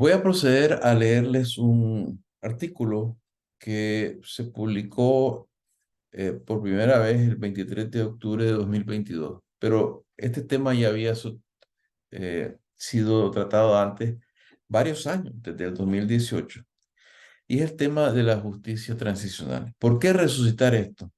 Voy a proceder a leerles un artículo que se publicó por primera vez el 23 de octubre de 2022, pero este tema ya había sido tratado antes varios años, desde el 2018, y es el tema de la justicia transicional. ¿Por qué resucitar esto?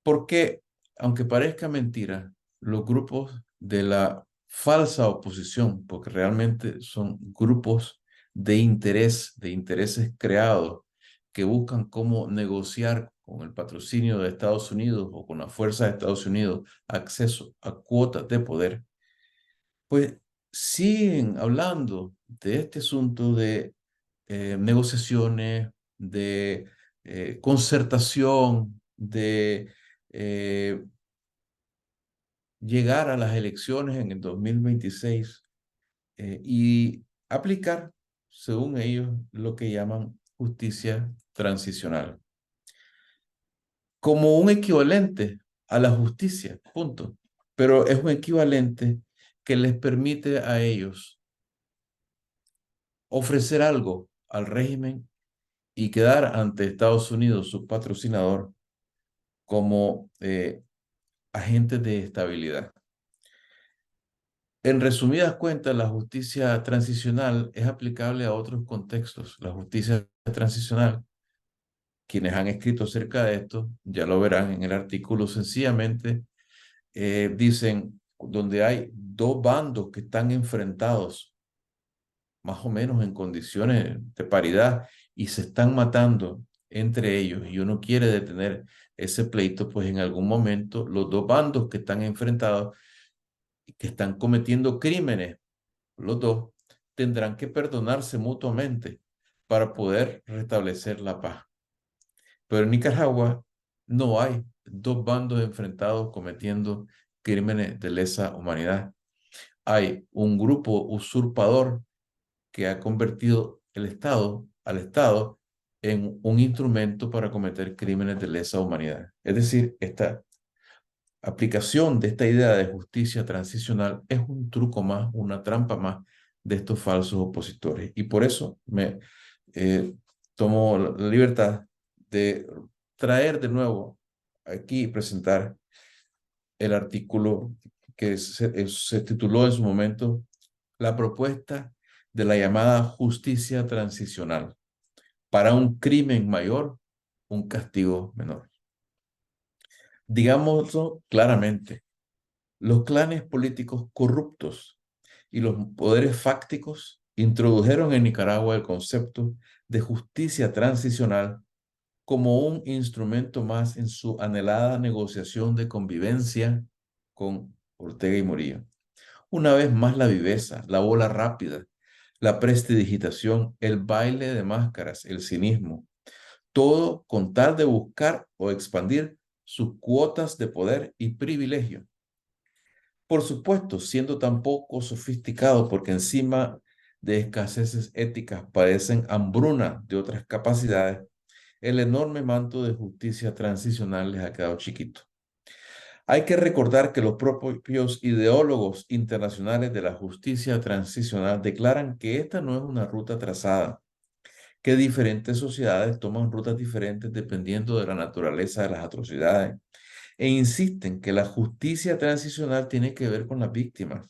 Porque, aunque parezca mentira, los grupos de la falsa oposición, porque realmente son grupos de intereses creados que buscan cómo negociar con el patrocinio de Estados Unidos o con la fuerza de Estados Unidos acceso a cuotas de poder, pues siguen hablando de este asunto de negociaciones, de concertación, de eh, llegar a las elecciones en el 2026 y aplicar, según ellos, lo que llaman justicia transicional, como un equivalente a la justicia, punto. Pero es un equivalente que les permite a ellos ofrecer algo al régimen y quedar ante Estados Unidos, su patrocinador, como agentes de estabilidad. En resumidas cuentas, la justicia transicional es aplicable a otros contextos. La justicia transicional, quienes han escrito acerca de esto, ya lo verán en el artículo, sencillamente dicen, donde hay dos bandos que están enfrentados, más o menos en condiciones de paridad, y se están matando entre ellos, y uno quiere detener ese pleito, pues en algún momento los dos bandos que están enfrentados, que están cometiendo crímenes, los dos, tendrán que perdonarse mutuamente para poder restablecer la paz. Pero en Nicaragua no hay dos bandos enfrentados cometiendo crímenes de lesa humanidad. Hay un grupo usurpador que ha convertido al Estado en un instrumento para cometer crímenes de lesa humanidad. Es decir, esta aplicación de esta idea de justicia transicional es un truco más, una trampa más de estos falsos opositores. Y por eso me tomo la libertad de traer de nuevo aquí y presentar el artículo que se tituló en su momento La propuesta de la llamada justicia transicional. Para un crimen mayor, un castigo menor. Digámoslo claramente, los clanes políticos corruptos y los poderes fácticos introdujeron en Nicaragua el concepto de justicia transicional como un instrumento más en su anhelada negociación de convivencia con Ortega y Murillo. Una vez más la viveza, la bola rápida, la prestidigitación, el baile de máscaras, el cinismo, todo con tal de buscar o expandir sus cuotas de poder y privilegio. Por supuesto, siendo tan poco sofisticado porque encima de escaseces éticas padecen hambruna de otras capacidades, el enorme manto de justicia transicional les ha quedado chiquito. Hay que recordar que los propios ideólogos internacionales de la justicia transicional declaran que esta no es una ruta trazada, que diferentes sociedades toman rutas diferentes dependiendo de la naturaleza de las atrocidades, e insisten que la justicia transicional tiene que ver con las víctimas.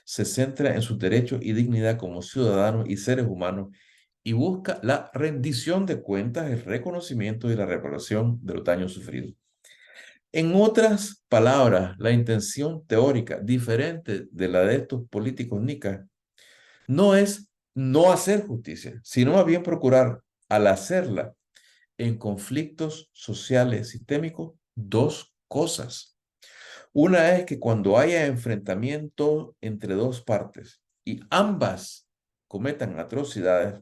Se centra en sus derechos y dignidad como ciudadanos y seres humanos y busca la rendición de cuentas, el reconocimiento y la reparación de los daños sufridos. En otras palabras, la intención teórica diferente de la de estos políticos nicas no es no hacer justicia, sino más bien procurar, al hacerla en conflictos sociales sistémicos, dos cosas. Una es que cuando haya enfrentamiento entre dos partes y ambas cometan atrocidades,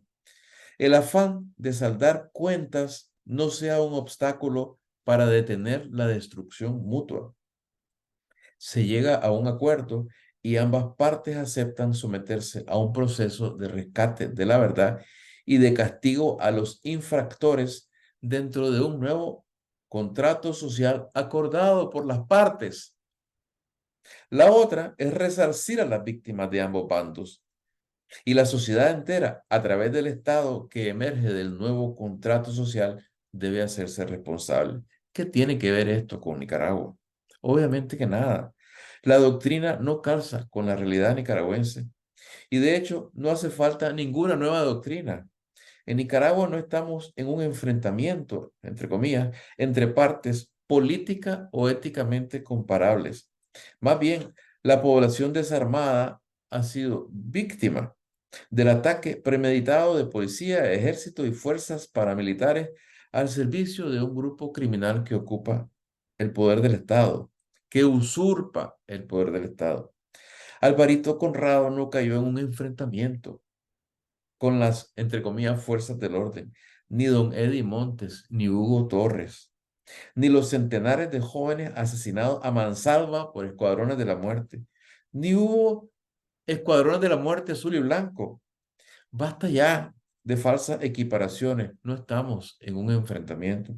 el afán de saldar cuentas no sea un obstáculo para detener la destrucción mutua. Se llega a un acuerdo y ambas partes aceptan someterse a un proceso de rescate de la verdad y de castigo a los infractores dentro de un nuevo contrato social acordado por las partes. La otra es resarcir a las víctimas de ambos bandos, Y la sociedad entera, a través del Estado que emerge del nuevo contrato social, debe hacerse responsable. ¿Qué tiene que ver esto con Nicaragua? Obviamente que nada. La doctrina no calza con la realidad nicaragüense y de hecho no hace falta ninguna nueva doctrina. En Nicaragua no estamos en un enfrentamiento, entre comillas, entre partes política o éticamente comparables. Más bien, la población desarmada ha sido víctima del ataque premeditado de policía, ejército y fuerzas paramilitares al servicio de un grupo criminal que ocupa el poder del Estado, que usurpa el poder del Estado. Alvarito Conrado no cayó en un enfrentamiento con las, entre comillas, fuerzas del orden, ni don Eddie Montes, ni Hugo Torres, ni los centenares de jóvenes asesinados a mansalva por escuadrones de la muerte, ni hubo escuadrones de la muerte azul y blanco. Basta ya de falsas equiparaciones, no estamos en un enfrentamiento.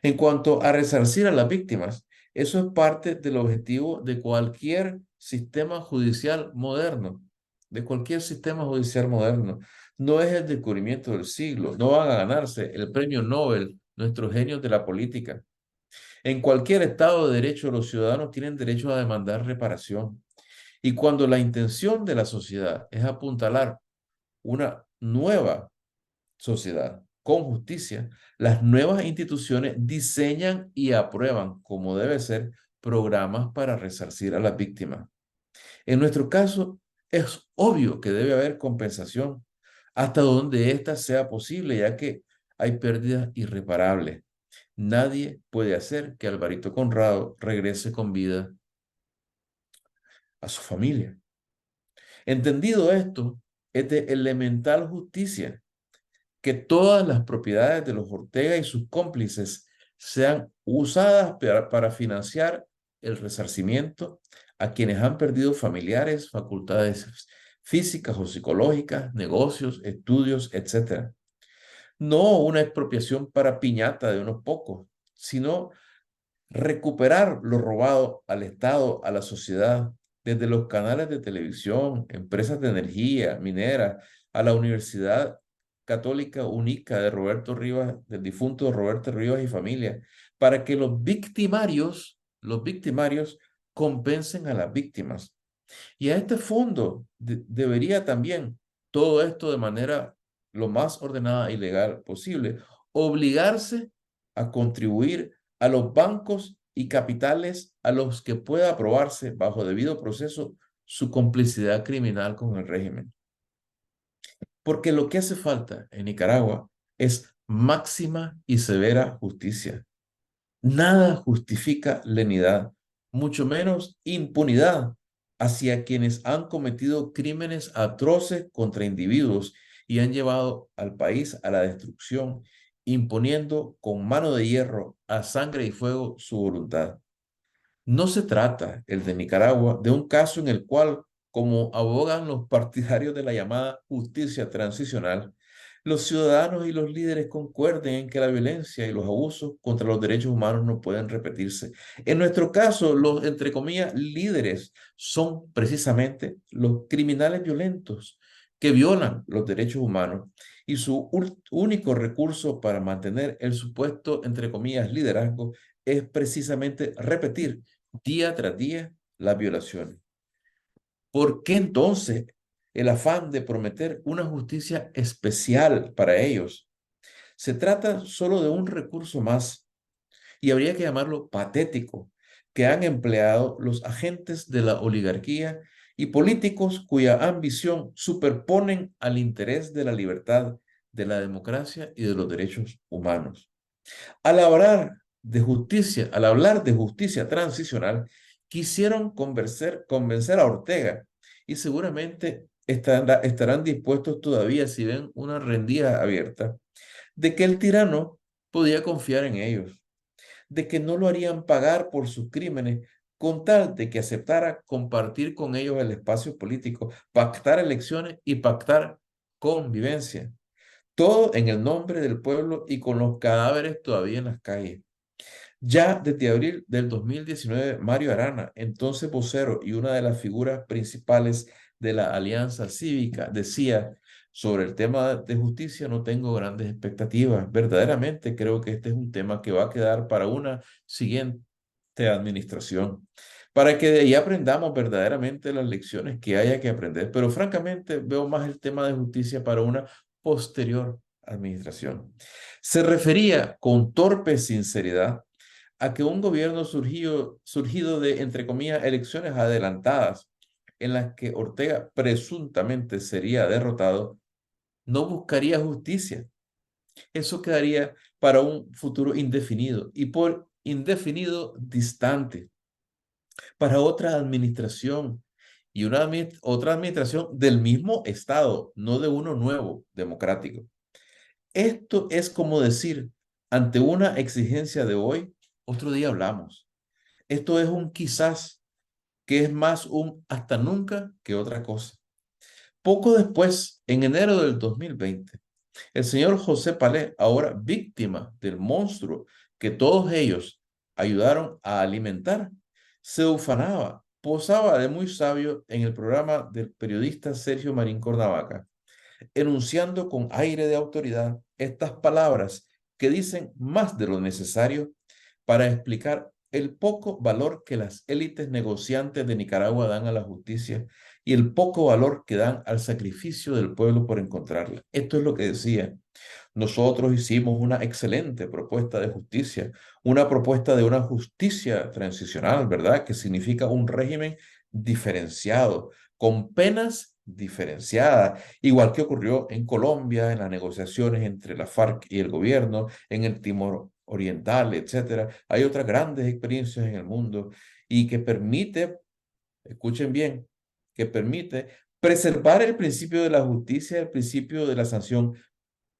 En cuanto a resarcir a las víctimas, eso es parte del objetivo de cualquier sistema judicial moderno, de cualquier sistema judicial moderno. No es el descubrimiento del siglo, no van a ganarse el premio Nobel nuestros genios de la política. En cualquier Estado de Derecho, los ciudadanos tienen derecho a demandar reparación. Y cuando la intención de la sociedad es apuntalar una nueva sociedad con justicia, las nuevas instituciones diseñan y aprueban, como debe ser, programas para resarcir a las víctimas. En nuestro caso, es obvio que debe haber compensación hasta donde ésta sea posible, ya que hay pérdidas irreparables. Nadie puede hacer que Alvarito Conrado regrese con vida a su familia. Entendido esto, es de elemental justicia que todas las propiedades de los Ortega y sus cómplices sean usadas para financiar el resarcimiento a quienes han perdido familiares, facultades físicas o psicológicas, negocios, estudios, etc. No una expropiación para piñata de unos pocos, sino recuperar lo robado al Estado, a la sociedad, desde los canales de televisión, empresas de energía, mineras, a la Universidad Católica Única de Roberto Rivas, del difunto Roberto Rivas y familia, para que los victimarios compensen a las víctimas. Y a este fondo debería también, todo esto de manera lo más ordenada y legal posible, obligarse a contribuir a los bancos y capitales a los que pueda aprobarse bajo debido proceso su complicidad criminal con el régimen. Porque lo que hace falta en Nicaragua es máxima y severa justicia. Nada justifica lenidad, mucho menos impunidad hacia quienes han cometido crímenes atroces contra individuos y han llevado al país a la destrucción, imponiendo con mano de hierro, a sangre y fuego su voluntad. No se trata, el de Nicaragua, de un caso en el cual, como abogan los partidarios de la llamada justicia transicional, los ciudadanos y los líderes concuerden en que la violencia y los abusos contra los derechos humanos no pueden repetirse. En nuestro caso, los, entre comillas, líderes son precisamente los criminales violentos que violan los derechos humanos y su único recurso para mantener el supuesto, entre comillas, liderazgo es precisamente repetir día tras día las violaciones. ¿Por qué entonces el afán de prometer una justicia especial para ellos? Se trata solo de un recurso más y habría que llamarlo patético que han empleado los agentes de la oligarquía y políticos cuya ambición superponen al interés de la libertad, de la democracia y de los derechos humanos. Al hablar de justicia transicional, quisieron convencer a Ortega y seguramente estarán dispuestos todavía, si ven una rendija abierta, de que el tirano podía confiar en ellos, de que no lo harían pagar por sus crímenes con tal de que aceptara compartir con ellos el espacio político, pactar elecciones y pactar convivencia. Todo en el nombre del pueblo y con los cadáveres todavía en las calles. Ya desde abril del 2019, Mario Arana, entonces vocero y una de las figuras principales de la Alianza Cívica, decía: sobre el tema de justicia no tengo grandes expectativas. Verdaderamente creo que este es un tema que va a quedar para una siguiente administración, para que de ahí aprendamos verdaderamente las lecciones que haya que aprender. Pero francamente veo más el tema de justicia para una posterior administración. Se refería con torpe sinceridad a que un gobierno surgido de, entre comillas, elecciones adelantadas, en las que Ortega presuntamente sería derrotado, no buscaría justicia. Eso quedaría para un futuro indefinido, y por indefinido distante, para otra administración, y otra administración del mismo Estado, no de uno nuevo, democrático. Esto es como decir: ante una exigencia de hoy, otro día hablamos. Esto es un quizás, que es más un hasta nunca que otra cosa. Poco después, en enero del 2020, el señor José Palé, ahora víctima del monstruo que todos ellos ayudaron a alimentar, se ufanaba, posaba de muy sabio en el programa del periodista Sergio Marín Cordavaca, enunciando con aire de autoridad estas palabras que dicen más de lo necesario para explicar el poco valor que las élites negociantes de Nicaragua dan a la justicia y el poco valor que dan al sacrificio del pueblo por encontrarla. Esto es lo que decía: nosotros hicimos una excelente propuesta de justicia, una propuesta de una justicia transicional, ¿verdad? Que significa un régimen diferenciado, con penas diferenciadas, igual que ocurrió en Colombia, en las negociaciones entre la FARC y el gobierno, en el Timor Oriental, etcétera. Hay otras grandes experiencias en el mundo y que permite, escuchen bien, que permite preservar el principio de la justicia, el principio de la sanción,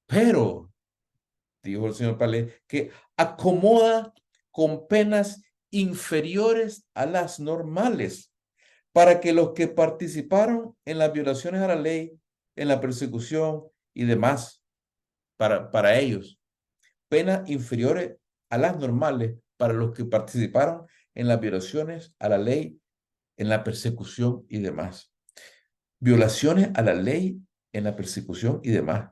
pero, dijo el señor Palé, que acomoda con penas inferiores a las normales, para que los que participaron en las violaciones a la ley, en la persecución y demás, para ellos, penas inferiores a las normales para los que participaron en las violaciones a la ley, en la persecución y demás. Violaciones a la ley, en la persecución y demás.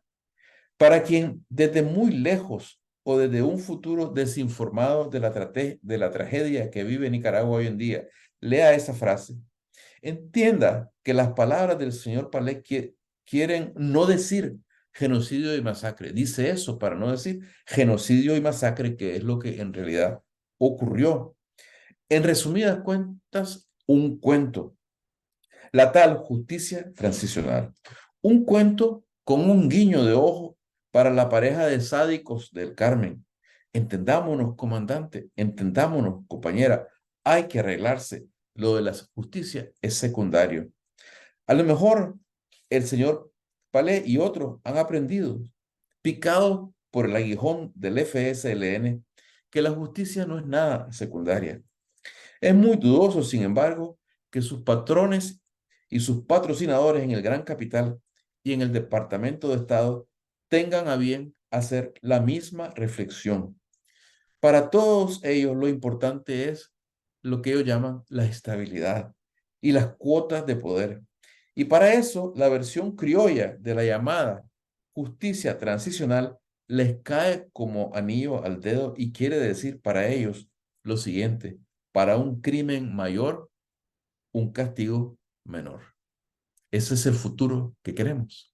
Para quien desde muy lejos o desde un futuro desinformado de la tragedia que vive Nicaragua hoy en día, lea esa frase, entienda que las palabras del señor Palé quieren no decir genocidio y masacre. Dice eso para no decir genocidio y masacre, que es lo que en realidad ocurrió. En resumidas cuentas, un cuento: la tal justicia transicional. Un cuento con un guiño de ojo para la pareja de sádicos del Carmen. Entendámonos, comandante, entendámonos, compañera, hay que arreglarse. Lo de la justicia es secundario. A lo mejor el señor Palé y otros han aprendido, picados por el aguijón del FSLN, que la justicia no es nada secundaria. Es muy dudoso, sin embargo, que sus patrones y sus patrocinadores en el Gran Capital y en el Departamento de Estado tengan a bien hacer la misma reflexión. Para todos ellos lo importante es lo que ellos llaman la estabilidad y las cuotas de poder. Y para eso la versión criolla de la llamada justicia transicional les cae como anillo al dedo y quiere decir para ellos lo siguiente: para un crimen mayor, un castigo menor. Ese es el futuro que queremos.